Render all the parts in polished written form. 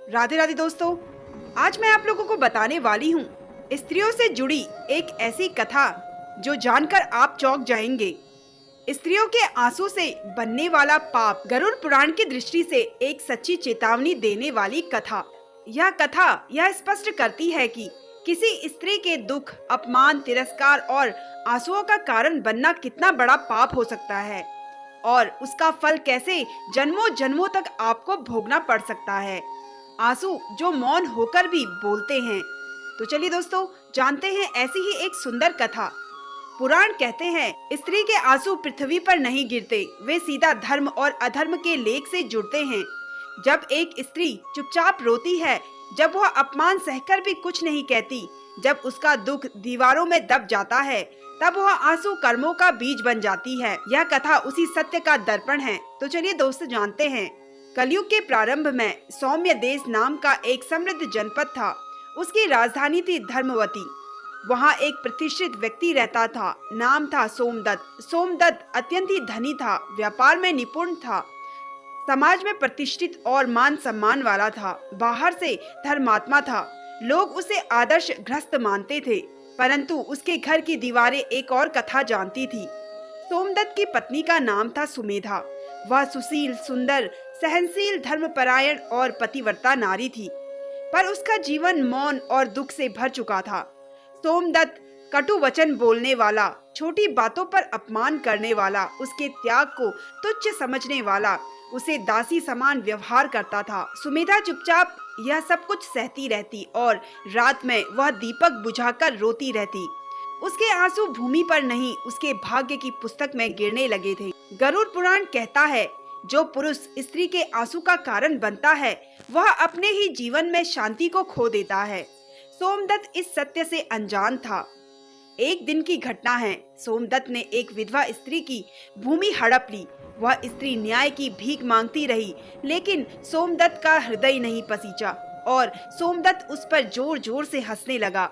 राधे राधे दोस्तों, आज मैं आप लोगों को बताने वाली हूँ स्त्रियों से जुड़ी एक ऐसी कथा जो जानकर आप चौंक जाएंगे। स्त्रियों के आंसू से बनने वाला पाप गरुड़ पुराण की दृष्टि से एक सच्ची चेतावनी देने वाली कथा। यह कथा यह स्पष्ट करती है कि किसी स्त्री के दुख, अपमान, तिरस्कार और आंसुओं का कारण बनना कितना बड़ा पाप हो सकता है और उसका फल कैसे जन्मों जन्मों तक आपको भोगना पड़ सकता है। आंसू जो मौन होकर भी बोलते हैं। तो चलिए दोस्तों, जानते हैं ऐसी ही एक सुंदर कथा। पुराण कहते हैं स्त्री के आंसू पृथ्वी पर नहीं गिरते, वे सीधा धर्म और अधर्म के लेख से जुड़ते हैं। जब एक स्त्री चुपचाप रोती है, जब वह अपमान सहकर भी कुछ नहीं कहती, जब उसका दुख दीवारों में दब जाता है, तब वह आंसू कर्मों का बीज बन जाती है। यह कथा उसी सत्य का दर्पण है। तो चलिए दोस्तों, जानते हैं। कलयुग के प्रारंभ में सौम्य देश नाम का एक समृद्ध जनपद था। उसकी राजधानी थी धर्मवती। वहाँ एक प्रतिष्ठित व्यक्ति रहता था। नाम था सोमदत्त। सोमदत्त अत्यंत ही धनी था, व्यापार में निपुण था, समाज में प्रतिष्ठित और मान सम्मान वाला था। बाहर से धर्मात्मा था, लोग उसे आदर्श गृहस्थ मानते थे। परंतु उसके घर की दीवारें एक और कथा जानती थी। सोमदत्त की पत्नी का नाम था सुमेधा। वह सुशील, सुंदर, सहनशील, धर्मपरायण और पतिव्रता नारी थी, पर उसका जीवन मौन और दुख से भर चुका था। सोमदत्त कटु वचन बोलने वाला, छोटी बातों पर अपमान करने वाला, उसके त्याग को तुच्छ समझने वाला, उसे दासी समान व्यवहार करता था। सुमेधा चुपचाप यह सब कुछ सहती रहती और रात में वह दीपक बुझाकर रोती रहती। उसके आंसू भूमि पर नहीं, उसके भाग्य की पुस्तक में गिरने लगे थे। गरुड़ पुराण कहता है, जो पुरुष स्त्री के आंसू का कारण बनता है, वह अपने ही जीवन में शांति को खो देता है। सोमदत्त इस सत्य से अनजान था। एक दिन की घटना है। सोमदत्त ने एक विधवा स्त्री की भूमि हड़प ली। वह स्त्री न्याय की भीख मांगती रही, लेकिन सोमदत्त का हृदय नहीं पसीजा और सोमदत्त उस पर जोर जोर से हंसने लगा।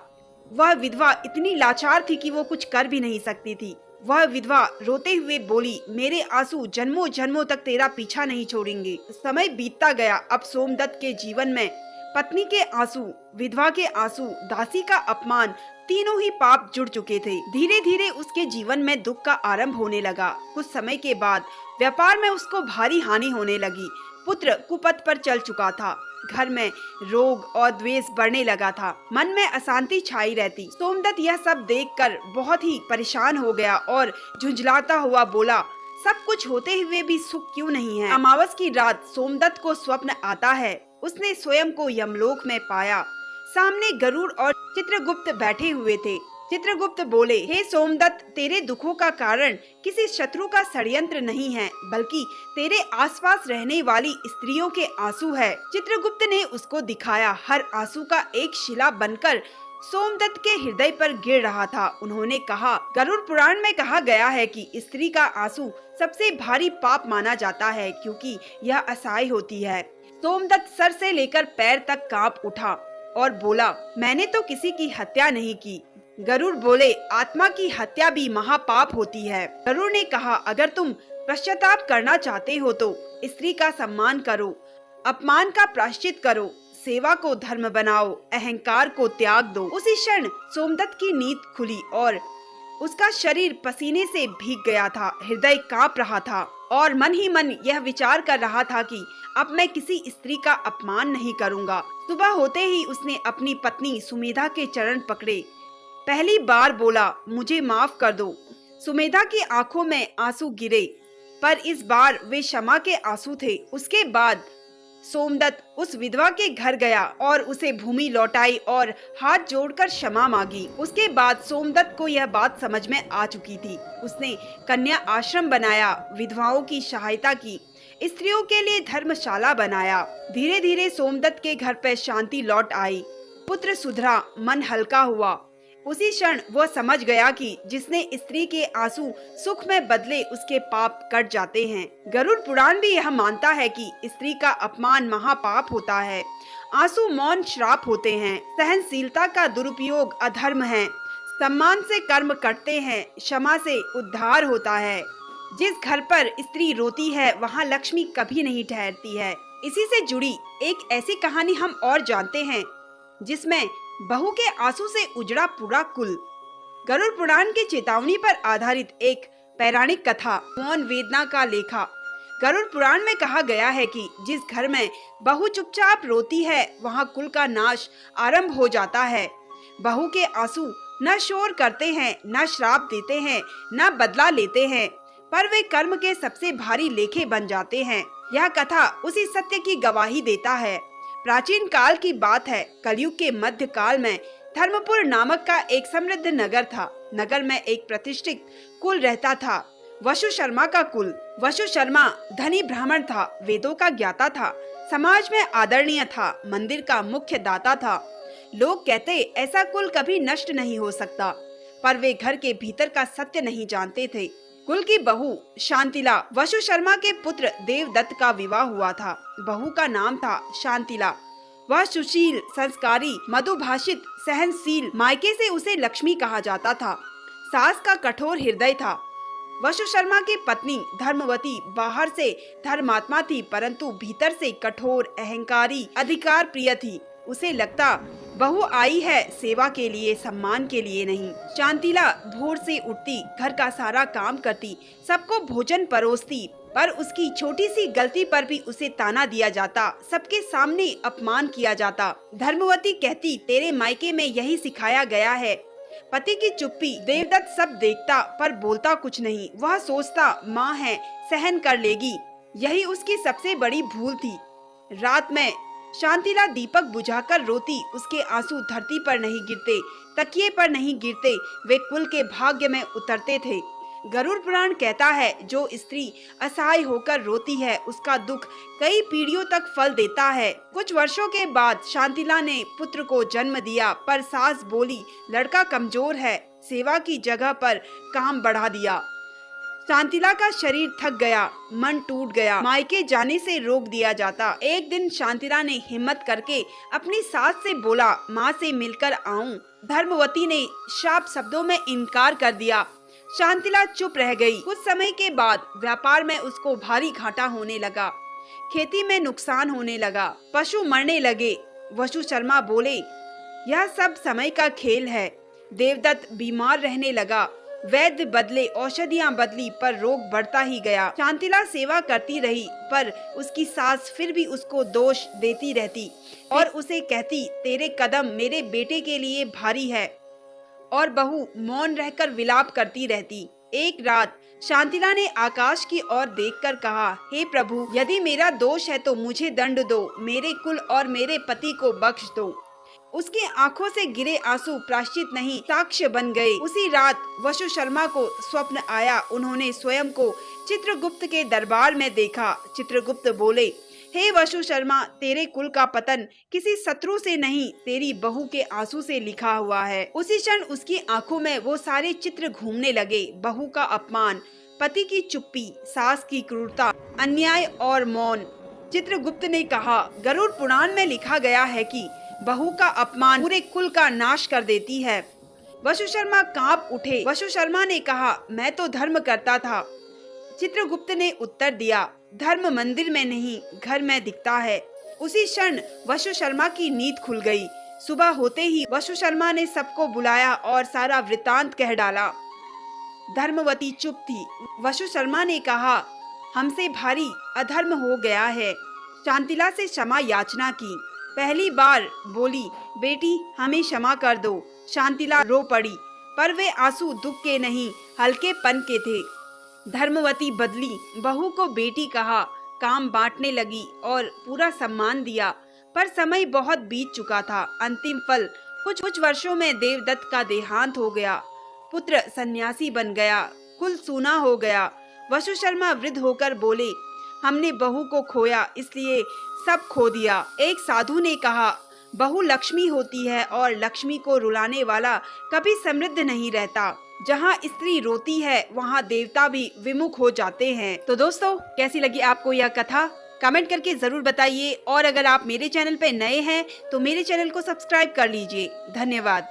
वह विधवा इतनी लाचार थी कि वो कुछ कर भी नहीं सकती थी। वह विधवा रोते हुए बोली, मेरे आंसू जन्मों जन्मों तक तेरा पीछा नहीं छोड़ेंगे। समय बीतता गया। अब सोमदत्त के जीवन में पत्नी के आंसू, विधवा के आंसू, दासी का अपमान, तीनों ही पाप जुड़ चुके थे। धीरे धीरे उसके जीवन में दुख का आरंभ होने लगा। कुछ समय के बाद व्यापार में उसको भारी हानि होने लगी। पुत्र कुपथ पर चल चुका था। घर में रोग और द्वेष बढ़ने लगा था। मन में अशांति छाई रहती। सोमदत्त यह सब देखकर बहुत ही परेशान हो गया और झुंझलाता हुआ बोला, सब कुछ होते हुए भी सुख क्यों नहीं है। अमावस की रात सोमदत्त को स्वप्न आता है। उसने स्वयं को यमलोक में पाया। सामने गरुड़ और चित्रगुप्त बैठे हुए थे। चित्रगुप्त बोले, हे सोमदत्त, तेरे दुखों का कारण किसी शत्रु का षड्यंत्र नहीं है, बल्कि तेरे आसपास रहने वाली स्त्रियों के आंसू है। चित्रगुप्त ने उसको दिखाया। हर आंसू का एक शिला बनकर सोमदत्त के हृदय पर गिर रहा था। उन्होंने कहा, गरुड़ पुराण में कहा गया है कि स्त्री का आंसू सबसे भारी पाप माना जाता है, क्योंकि यह असहाय होती है। सोमदत्त सर से लेकर पैर तक कांप उठा और बोला, मैंने तो किसी की हत्या नहीं की। गरुड़ बोले, आत्मा की हत्या भी महापाप होती है। गरुड़ ने कहा, अगर तुम पश्चाताप करना चाहते हो तो स्त्री का सम्मान करो, अपमान का प्रायश्चित करो, सेवा को धर्म बनाओ, अहंकार को त्याग दो। उसी क्षण सोमदत्त की नींद खुली और उसका शरीर पसीने से भीग गया था। हृदय कांप रहा था और मन ही मन यह विचार कर रहा था कि अब मैं किसी स्त्री का अपमान नहीं करूंगा। सुबह होते ही उसने अपनी पत्नी सुमेधा के चरण पकड़े। पहली बार बोला, मुझे माफ कर दो। सुमेधा की आंखों में आंसू गिरे, पर इस बार वे क्षमा के आंसू थे। उसके बाद सोमदत्त उस विधवा के घर गया और उसे भूमि लौटाई और हाथ जोड़कर क्षमा मांगी। उसके बाद सोमदत्त को यह बात समझ में आ चुकी थी। उसने कन्या आश्रम बनाया, विधवाओं की सहायता की, स्त्रियों के लिए धर्मशाला बनाया। धीरे धीरे सोमदत्त के घर पर शांति लौट आई। पुत्र सुधरा, मन हल्का हुआ। उसी क्षण वह समझ गया कि जिसने स्त्री के आंसू सुख में बदले, उसके पाप कट जाते हैं। गरुड़ पुराण भी यह मानता है कि स्त्री का अपमान महापाप होता है, आंसू मौन श्राप होते हैं, सहनशीलता का दुरुपयोग अधर्म है, सम्मान से कर्म कटते हैं, क्षमा से उद्धार होता है। जिस घर पर स्त्री रोती है, वहाँ लक्ष्मी कभी नहीं ठहरती है। इसी से जुड़ी एक ऐसी कहानी हम और जानते हैं जिसमें बहू के आंसू से उजड़ा पूरा कुल। गरुड़ पुराण की चेतावनी पर आधारित एक पौराणिक कथा मौन वेदना का लेखा। गरुड़ पुराण में कहा गया है कि जिस घर में बहू चुपचाप रोती है वहाँ कुल का नाश आरंभ हो जाता है। बहू के आंसू न शोर करते हैं, न श्राप देते हैं, न बदला लेते हैं, पर वे कर्म के सबसे भारी लेखे बन जाते हैं। यह कथा उसी सत्य की गवाही देता है। प्राचीन काल की बात है। कलयुग के मध्य काल में धर्मपुर नामक का एक समृद्ध नगर था। नगर में एक प्रतिष्ठित कुल रहता था, वसु शर्मा का कुल। वसु शर्मा धनी ब्राह्मण था, वेदों का ज्ञाता था, समाज में आदरणीय था, मंदिर का मुख्य दाता था। लोग कहते ऐसा कुल कभी नष्ट नहीं हो सकता, पर वे घर के भीतर का सत्य नहीं जानते थे। कुल की बहू शांतिला, वसु शर्मा के पुत्र देवदत्त का विवाह हुआ था। बहू का नाम था शांतिला। वह सुशील, संस्कारी, मधुभाषित, सहनशील, मायके से उसे लक्ष्मी कहा जाता था। सास का कठोर हृदय था। वसु शर्मा की पत्नी धर्मवती बाहर से धर्मात्मा थी, परंतु भीतर से कठोर, अहंकारी, अधिकार प्रिय थी। उसे लगता बहू आई है सेवा के लिए, सम्मान के लिए नहीं। शांतिला भोर से उठती, घर का सारा काम करती, सबको भोजन परोसती, पर उसकी छोटी सी गलती पर भी उसे ताना दिया जाता, सबके सामने अपमान किया जाता। धर्मवती कहती, तेरे मायके में यही सिखाया गया है। पति की चुप्पी। देवदत्त सब देखता पर बोलता कुछ नहीं। वह सोचता माँ है, सहन कर लेगी। यही उसकी सबसे बड़ी भूल थी। रात में शांतिला दीपक बुझाकर रोती। उसके आंसू धरती पर नहीं गिरते, तकिए पर नहीं गिरते, वे कुल के भाग्य में उतरते थे। गरुड़ पुराण कहता है, जो स्त्री असहाय होकर रोती है उसका दुख कई पीढ़ियों तक फल देता है। कुछ वर्षों के बाद शांतिला ने पुत्र को जन्म दिया, पर सास बोली लड़का कमजोर है, सेवा की जगह पर काम बढ़ा दिया। शांतिला का शरीर थक गया, मन टूट गया, मायके जाने से रोक दिया जाता। एक दिन शांतिला ने हिम्मत करके अपनी सास से बोला, माँ से मिलकर आऊं। धर्मवती ने शाप शब्दों में इनकार कर दिया। शांतिला चुप रह गई। कुछ समय के बाद व्यापार में उसको भारी घाटा होने लगा, खेती में नुकसान होने लगा, पशु मरने लगे। वसु शर्मा बोले, यह सब समय का खेल है। देवदत्त बीमार रहने लगा, वैद्य बदले, औषधियाँ बदली, पर रोग बढ़ता ही गया। शांतिला सेवा करती रही, पर उसकी सास फिर भी उसको दोष देती रहती और उसे कहती, तेरे कदम मेरे बेटे के लिए भारी है। और बहू मौन रहकर विलाप करती रहती। एक रात शांतिला ने आकाश की ओर देखकर कहा, हे प्रभु, यदि मेरा दोष है तो मुझे दंड दो, मेरे कुल और मेरे पति को बख्श दो। उसकी आंखों से गिरे आंसू प्रायश्चित नहीं, साक्ष्य बन गए। उसी रात वसु शर्मा को स्वप्न आया। उन्होंने स्वयं को चित्रगुप्त के दरबार में देखा। चित्रगुप्त बोले, हे वसु शर्मा, तेरे कुल का पतन किसी शत्रु से नहीं, तेरी बहू के आंसू से लिखा हुआ है। उसी क्षण उसकी आंखों में वो सारे चित्र घूमने लगे। बहू का अपमान, पति की चुप्पी, सास की क्रूरता, अन्याय और मौन। चित्रगुप्त ने कहा, गरुड़ पुराण में लिखा गया है कि बहू का अपमान पूरे कुल का नाश कर देती है। वसु शर्मा कांप उठे। वसु शर्मा ने कहा, मैं तो धर्म करता था। चित्रगुप्त ने उत्तर दिया, धर्म मंदिर में नहीं, घर में दिखता है। उसी क्षण वसु शर्मा की नींद खुल गई। सुबह होते ही वसु शर्मा ने सबको बुलाया और सारा वृतांत कह डाला। धर्मवती चुप थी। वसु शर्मा ने कहा, हमसे भारी अधर्म हो गया है। शांतिला से क्षमा याचना की। पहली बार बोली, बेटी हमें क्षमा कर दो। शांतिला रो पड़ी, पर वे आंसू दुख के नहीं, हल्केपन के थे। धर्मवती बदली, बहू को बेटी कहा, काम बांटने लगी और पूरा सम्मान दिया, पर समय बहुत बीत चुका था। अंतिम फल कुछ वर्षों में देवदत्त का देहांत हो गया। पुत्र सन्यासी बन गया, कुल सूना हो गया। वसु शर्मा वृद्ध होकर बोले, हमने बहू को खोया, इसलिए सब खो दिया। एक साधु ने कहा, बहू लक्ष्मी होती है और लक्ष्मी को रुलाने वाला कभी समृद्ध नहीं रहता। जहाँ स्त्री रोती है वहाँ देवता भी विमुख हो जाते हैं। तो दोस्तों, कैसी लगी आपको यह कथा? कमेंट करके जरूर बताइए और अगर आप मेरे चैनल पे नए हैं तो मेरे चैनल को सब्सक्राइब कर लीजिए। धन्यवाद।